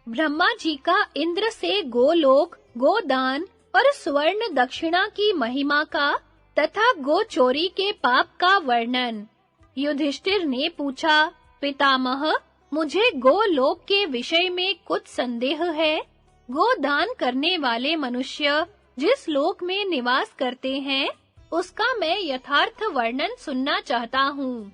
ब्रह्मा जी का इंद्र से गोलोक, गोदान और स्वर्ण दक्षिणा की महिमा का तथा गो चोरी के पाप का वर्णन। युधिष्ठिर ने पूछा, पितामह, मुझे गोलोक के विषय में कुछ संदेह है। गोदान करने वाले मनुष्य जिस लोक में निवास करते हैं, उसका मैं यथार्थ वर्णन सुनना चाहता हूँ।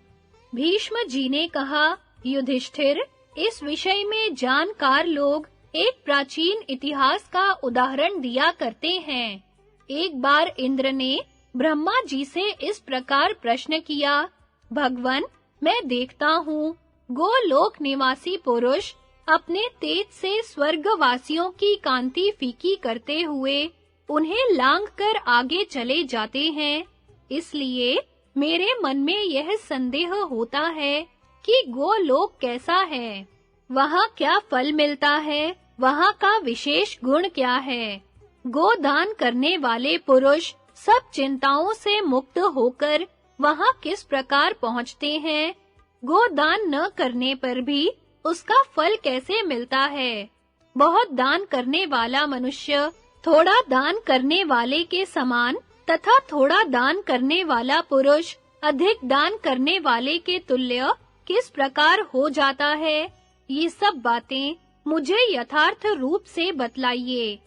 भीष्म जी ने कहा, युधिष्ठिर, इस विषय में जानकार लोग एक प्राचीन इतिहास का उदाहरण दिया करते हैं। एक बार इंद्र ने ब्रह्मा जी से इस प्रकार प्रश्न किया, भगवन, मैं देखता हूँ गोलोक निवासी पुरुष अपने तेज से स्वर्गवासियों की कांति फीकी करते हुए उन्हें लांघकर आगे चले जाते हैं। इसलिए मेरे मन में यह संदेह होता है कि गोलोक कैसा है, वहाँ क्या फल मिलता है, वहाँ का विशेष गुण क्या है। गोदान करने वाले पुरुष सब चिंताओं से मुक्त होकर वहाँ किस प्रकार पहुँचते हैं, गोदान न करने पर भी उसका फल कैसे मिलता है। बहुत दान करने वाला मनुष्य थोड़ा दान करने वाले के समान तथा थोड़ा दान करने वाला पुरुष अधिक दान करने वाले के तुल्य किस प्रकार हो जाता है, ये सब बातें मुझे यथार्थ रूप से बतलाइए।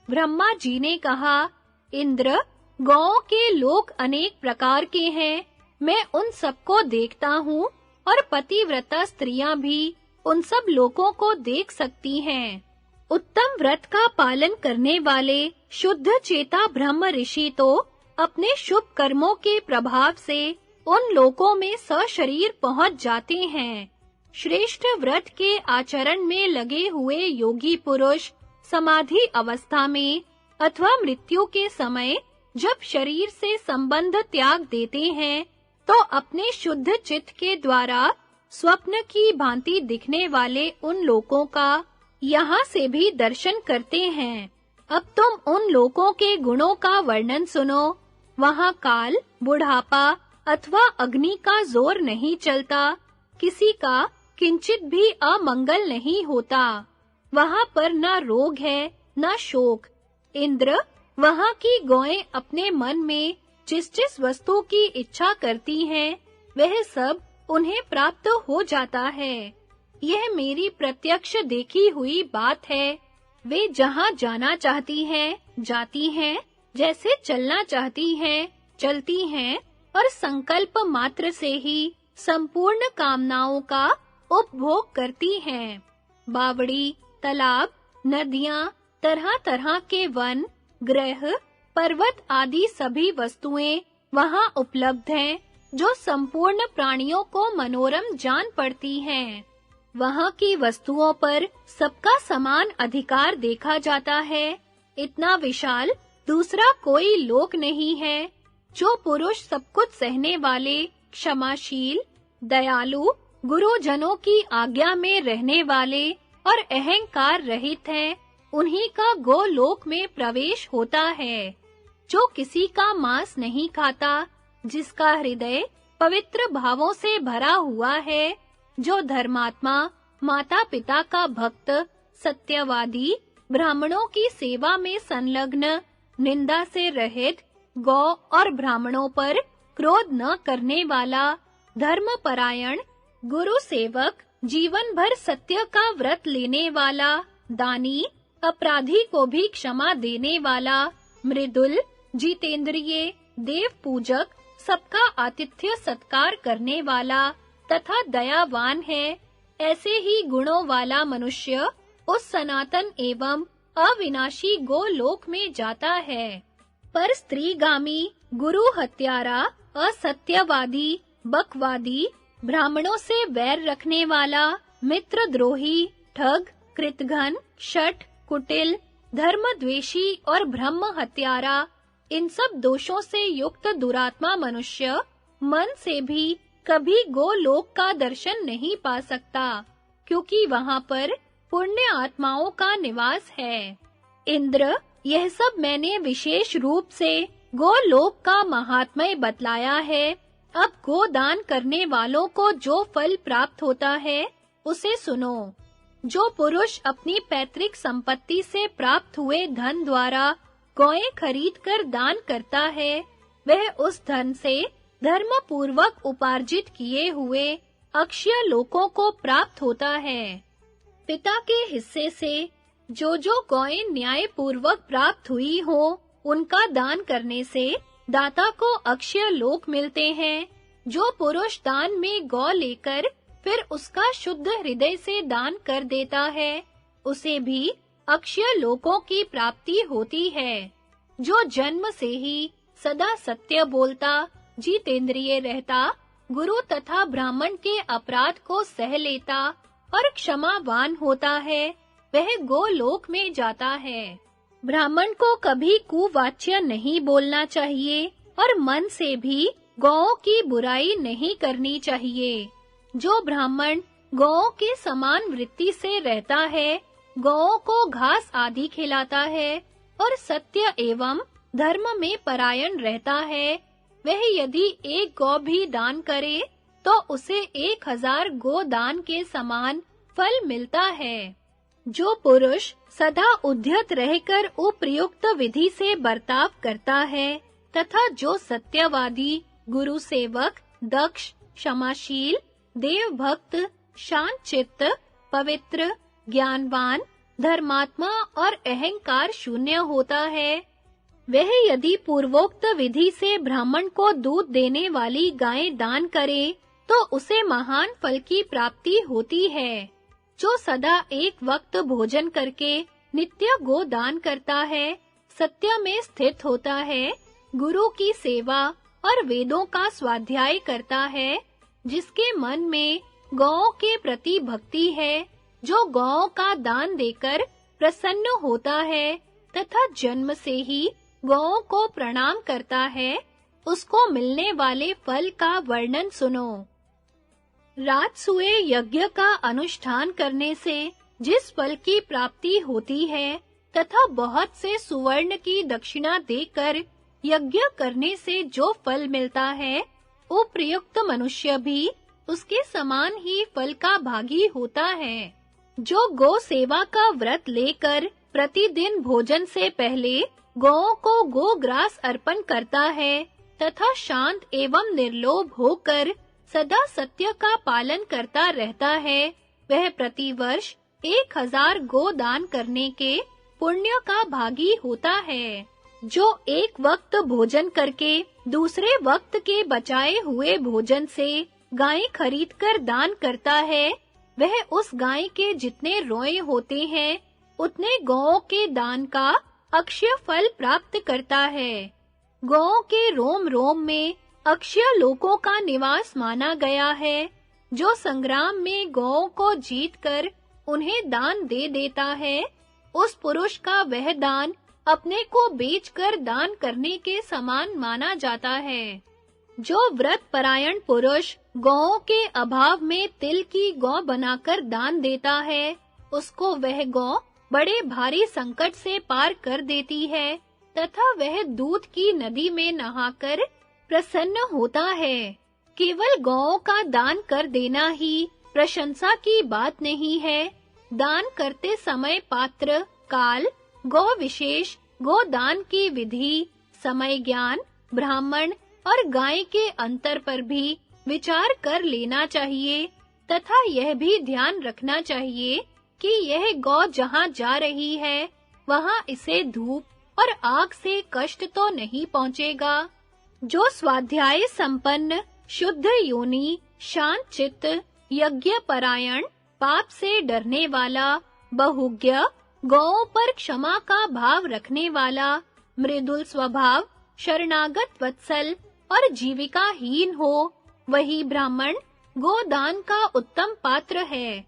ब्रह्मा जी ने कहा, इंद्र, गौओं के लोक अनेक प्रकार के हैं। मैं उन सबको देखता हूँ और पतिव्रता स्त्रियां भी उन सब लोकों को देख सकती हैं। उत्तम व्रत का पालन करने वाले शुद्ध चेता ब्रह्म ऋषि तो अपने शुभ कर्मों के प्रभाव से उन लोकों में सशरीर पहुंच जाते हैं। श्रेष्ठ व्रत के आचरण में लगे हुए योगी पुरुष समाधि अवस्था में अथवा मृत्यु के समय जब शरीर से संबंध त्याग देते हैं, तो अपने शुद्ध चित्त के द्वारा स्वप्न की भांति दिखने वाले उन लोकों का यहाँ से भी दर्शन करते हैं। अब तुम उन लोकों के गुणों का वर्णन सुनो। वहाँ काल, बुढ़ापा अथवा अग्नि का जोर नहीं चलता, किसी का किंचित भी अमंगल नहीं होता। वहाँ पर न रोग है, न शोक। इंद्र, वहाँ की गौएं अपने मन में जिस वस्तु की इच्छा करती हैं, वह सब उन्हें प्राप्त हो जाता है। यह मेरी प्रत्यक्ष देखी हुई बात है। वे जहाँ जाना चाहती हैं, जाती हैं, जैसे चलना चाहती हैं, चलती हैं और संकल्प मात्र से ही संपूर्ण कामनाओं का उपभोग करती हैं। बावड़ी, तालाब, नदियाँ, तरह-तरह के वन, ग्रह, पर्वत आदि सभी वस्तुएं वहाँ उपलब्ध हैं, जो संपूर्ण प्राणियों को मनोरम जान पड़ती हैं। वहाँ की वस्तुओं पर सबका समान अधिकार देखा जाता है। इतना विशाल दूसरा कोई लोक नहीं है। जो पुरुष सब कुछ सहने वाले, क्षमाशील, दयालु, गुरुजनों की आज्ञा में रहने वाले और अहंकार रहित हैं, उन्हीं का गोलोक में प्रवेश होता है। जो किसी का मांस नहीं खाता, जिसका हृदय पवित्र भावों से भरा हुआ है, जो धर्मात्मा, माता-पिता का भक्त, सत्यवादी, ब्राह्मणों की सेवा में संलग्न, निंदा से रहित, गौ और ब्राह्मणों पर क्रोध न करने वाला, धर्मपरायण, गुरु सेवक, जीवन भर सत्य का व्रत लेने वाला, दानी, अपराधी को भी क्षमा देने वाला, मृदुल, जितेंद्रिय, देव पूजक, सबका आतिथ्य सत्कार करने वाला तथा दयावान है। ऐसे ही गुणों वाला मनुष्य उस सनातन एवं अविनाशी गोलोक में जाता है। पर स्त्रीगामी, गुरु हत्यारा, असत्यवादी, बकवादी, ब्राह्मणों से वैर रखने वाला, मित्रद्रोही, ठग, कृतघ्न, शठ, कुटिल, धर्मद्वेषी और ब्रह्म हत्यारा, इन सब दोषों से युक्त दुरात्मा मनुष्य मन से भी कभी गोलोक का दर्शन नहीं पा सकता, क्योंकि वहां पर पुण्य आत्माओं का निवास है। इंद्र, यह सब मैंने विशेष रूप से गोलोक का महात्म्य बतलाया है। अब गोदान करने वालों को जो फल प्राप्त होता है, उसे सुनो। जो पुरुष अपनी पैतृक संपत्ति से प्राप्त हुए धन द्वारा गौएं खरीदकर दान करता है, वह उस धन से धर्म पूर्वक उपार्जित किए हुए अक्षय लोकों को प्राप्त होता है। पिता के हिस्से से जो गौएं न्याय पूर्वक प्राप्त हुई हो, उनका दान करने से दाता को अक्षय लोक मिलते हैं। जो पुरुष दान में गौ लेकर फिर उसका शुद्ध हृदय से दान कर देता है, उसे भी अक्षय लोकों की प्राप्ति होती है। जो जन्म से ही सदा सत्य बोलता, जितेंद्रिय रहता, गुरु तथा ब्राह्मण के अपराध को सह लेता और क्षमावान होता है, वह गोलोक में जाता है। ब्राह्मण को कभी कुवाच्य नहीं बोलना चाहिए और मन से भी गौओं की बुराई नहीं करनी चाहिए। जो ब्राह्मण गौओं के समान वृत्ति से रहता है, गौओं को घास आदि खिलाता है और सत्य एवं धर्म में परायण रहता है, वह यदि एक गौ भी दान करे तो उसे 1000 गो दान के समान फल मिलता है। जो पुरुष सदा उद्यत रहकर उपयुक्त विधि से बर्ताव करता है तथा जो सत्यवादी, गुरु सेवक, दक्ष, क्षमाशील, देवभक्त, शांत चित्त, पवित्र, ज्ञानवान, धर्मात्मा और अहंकार शून्य होता है, वह यदि पूर्वोक्त विधि से ब्राह्मण को दूध देने वाली गायें दान करे तो उसे महान फल की प्राप्ति होती है। जो सदा एक वक्त भोजन करके नित्य गो दान करता है, सत्य में स्थित होता है, गुरु की सेवा और वेदों का स्वाध्याय करता है, जिसके मन में गौओं के प्रति भक्ति है, जो गौओं का दान देकर प्रसन्न होता है तथा जन्म से ही गौओं को प्रणाम करता है, उसको मिलने वाले फल का वर्णन सुनो। राजसूय यज्ञ का अनुष्ठान करने से जिस फल की प्राप्ति होती है तथा बहुत से सुवर्ण की दक्षिणा देकर यज्ञ करने से जो फल मिलता है, उपयुक्त मनुष्य भी उसके समान ही फल का भागी होता है। जो गौ सेवा का व्रत लेकर प्रतिदिन भोजन से पहले गौओं को गोग्रास अर्पण करता है तथा शांत एवं निर्लोभ होकर सदा सत्य का पालन करता रहता है, वह प्रतिवर्ष 1000 गो दान करने के पुण्य का भागी होता है। जो एक वक्त भोजन करके दूसरे वक्त के बचाए हुए भोजन से गाय खरीदकर दान करता है, वह उस गाय के जितने रोए होते हैं, उतने गौओं के दान का अक्षय फल प्राप्त करता है। गौओं के रोम रोम में अक्षय लोकों का निवास माना गया है। जो संग्राम में गौओं को जीतकर उन्हें दान दे देता है, उस पुरुष का वह दान अपने को बेचकर दान करने के समान माना जाता है। जो व्रत परायण पुरुष गौओं के अभाव में तिल की गौ बनाकर दान देता है, उसको वह गौ बड़े भारी संकट से पार कर देती है तथा वह दूध की नदी में नहाकर प्रसन्न होता है। केवल गौओं का दान कर देना ही प्रशंसा की बात नहीं है। दान करते समय पात्र, काल, गौ विशेष, गोदान की विधि, समय ज्ञान, ब्राह्मण और गाय के अंतर पर भी विचार कर लेना चाहिए तथा यह भी ध्यान रखना चाहिए कि यह गौ जहाँ जा रही है, वहाँ इसे धूप और आग से कष्ट तो नहीं पहुँचेगा। जो स्वाध्याय संपन्न, शुद्ध योनि, शांत चित्त, यज्ञ परायण, पाप से डरने वाला, बहुज्ञ, गौओं पर क्षमा का भाव रखने वाला, मृदुल स्वभाव, शरणागत वत्सल और जीविकाहीन हो, वही ब्राह्मण गोदान का उत्तम पात्र है।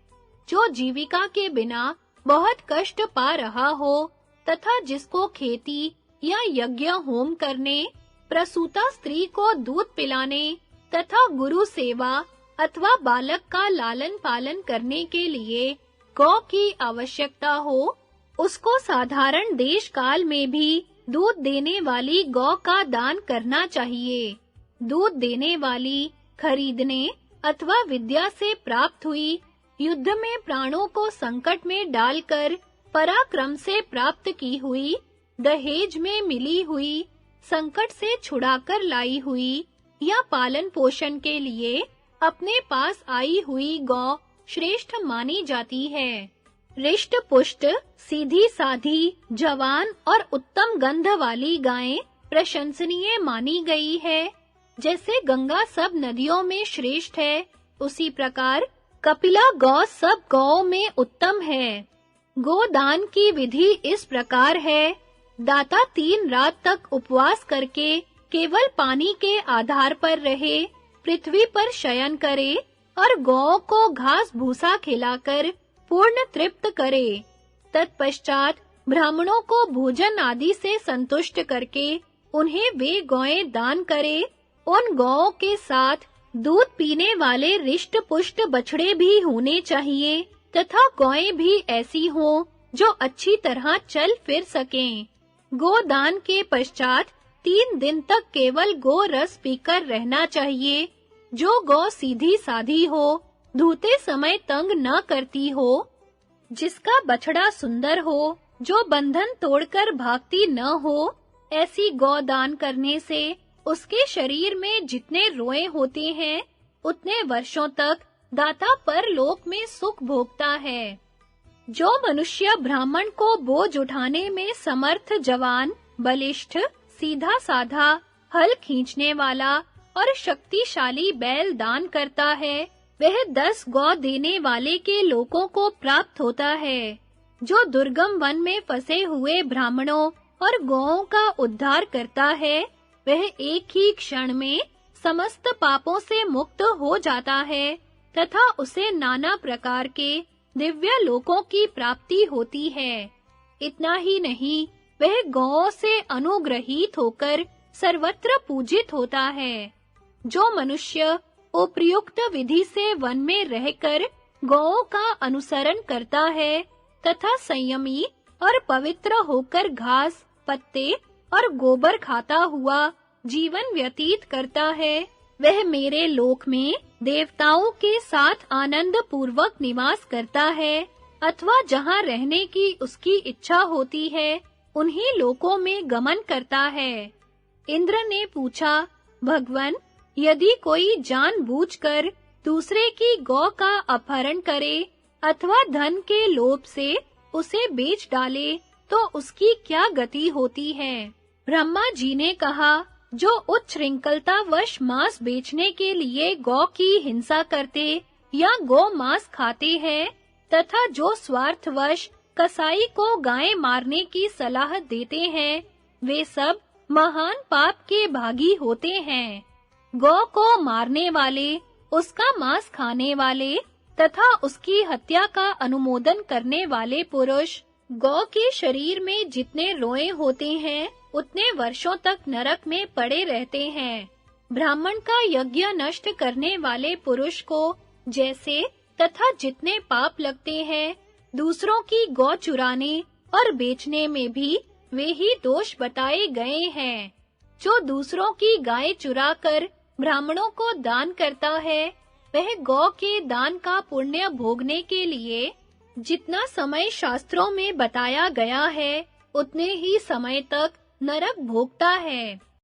जो जीविका के बिना बहुत कष्ट पा रहा हो तथा जिसको खेती या यज्ञ होम करने, प्रसूता स्त्री को दूध पिलाने तथा गुरु सेवा अथवा बालक का लालन पालन करने के लिए गौ की आवश्यकता हो, उसको साधारण देश काल में भी दूध देने वाली गौ का दान करना चाहिए। दूध देने वाली, खरीदने अथवा विद्या से प्राप्त हुई युद्ध में प्राणों को संकट में डालकर पराक्रम से प्राप्त की हुई, दहेज में मिली हुई, संकट से छुड़ाकर लाई हुई या पालन पोषण के लिए अपने पास आई हुई गौ श्रेष्ठ मानी जाती है। रिष्ट पुष्ट, सीधी साधी, जवान और उत्तम गंध वाली गायें प्रशंसनीय मानी गई है। जैसे गंगा सब नदियों में श्रेष्ठ है, उसी प्रकार कपिला गौ सब गौओं में उत्तम है। गोदान की विधि इस प्रकार है, दाता 3 रात तक उपवास करके केवल पानी के आधार पर रहे, पृथ्वी पर शयन करे और गौओं को घास भूसा खिलाकर पूर्ण तृप्त करे। तत्पश्चात ब्राह्मणों को भोजन आदि से संतुष्ट करके उन्हें वे गौएं दान करे। उन गौओं के साथ दूध पीने वाले रिष्ट पुष्ट बछड़े भी होने चाहिए तथा गौएं भी ऐसी हों जो अच्छी तरह चल फिर सकें। गोदान के पश्चात 3 दिन तक केवल गो रस पीकर रहना चाहिए। जो गौ सीधी साधी हो, धूते समय तंग न करती हो, जिसका बछड़ा सुंदर हो, जो बंधन तोड़कर भागती न हो, ऐसी गौ दान करने से उसके शरीर में जितने रोए होते हैं, उतने वर्षों तक दाता परलोक में सुख भोगता है। जो मनुष्य ब्राह्मण को बोझ उठाने में समर्थ जवान, बलिष्ठ, सीधा साधा, हल खींचने वाला और शक्तिशाली बैल दान करता है, वह 10 गौ देने वाले के लोगों को प्राप्त होता है। जो दुर्गम वन में फंसे हुए ब्राह्मणों और गौओं का उद्धार करता है, वह एक ही क्षण में समस्त पापों से मुक्त हो जाता है तथा उसे नाना प्रकार के दिव्य लोकों की प्राप्ति होती है। इतना ही नहीं, वह गौओं से अनुग्रहित होकर सर्वत्र पूजित होता है। जो मनुष्य उपयुक्त विधि से वन में रहकर गौओं का अनुसरण करता है तथा संयमी और पवित्र होकर घास, पत्ते और गोबर खाता हुआ जीवन व्यतीत करता है, वह मेरे लोक में देवताओं के साथ आनंद पूर्वक निवास करता है अथवा जहाँ रहने की उसकी इच्छा होती है, उन्हीं लोकों में गमन करता है। इंद्र ने पूछा, भगवन, यदि कोई जानबूझकर दूसरे की गौ का अपहरण करे अथवा धन के लोभ से उसे बेच डाले, तो उसकी क्या गति होती है? ब्रह्मा जी ने कहा, जो उच्छृंखलतावश मांस बेचने के लिए गौ की हिंसा करते या गौ मांस खाते हैं तथा जो स्वार्थवश कसाई को गाय मारने की सलाह देते हैं, वे सब महान पाप के भागी होते हैं। गौ को मारने वाले, उसका मांस खाने वाले तथा उसकी हत्या का अनुमोदन करने वाले पुरुष गौ के शरीर में जितने रोए होते हैं, उतने वर्षों तक नरक में पड़े रहते हैं। ब्राह्मण का यज्ञ नष्ट करने वाले पुरुष को जैसे तथा जितने पाप लगते हैं, दूसरों की गौ चुराने और बेचने में भी वे ही दोष बताए गए हैं। जो दूसरों की गाय चुराकर ब्राह्मणों को दान करता है, वह गौ के दान का पुण्य भोगने के लिए जितना समय शास्त्रों में बताया गया है, उतने ही समय तक नरक भोगता है।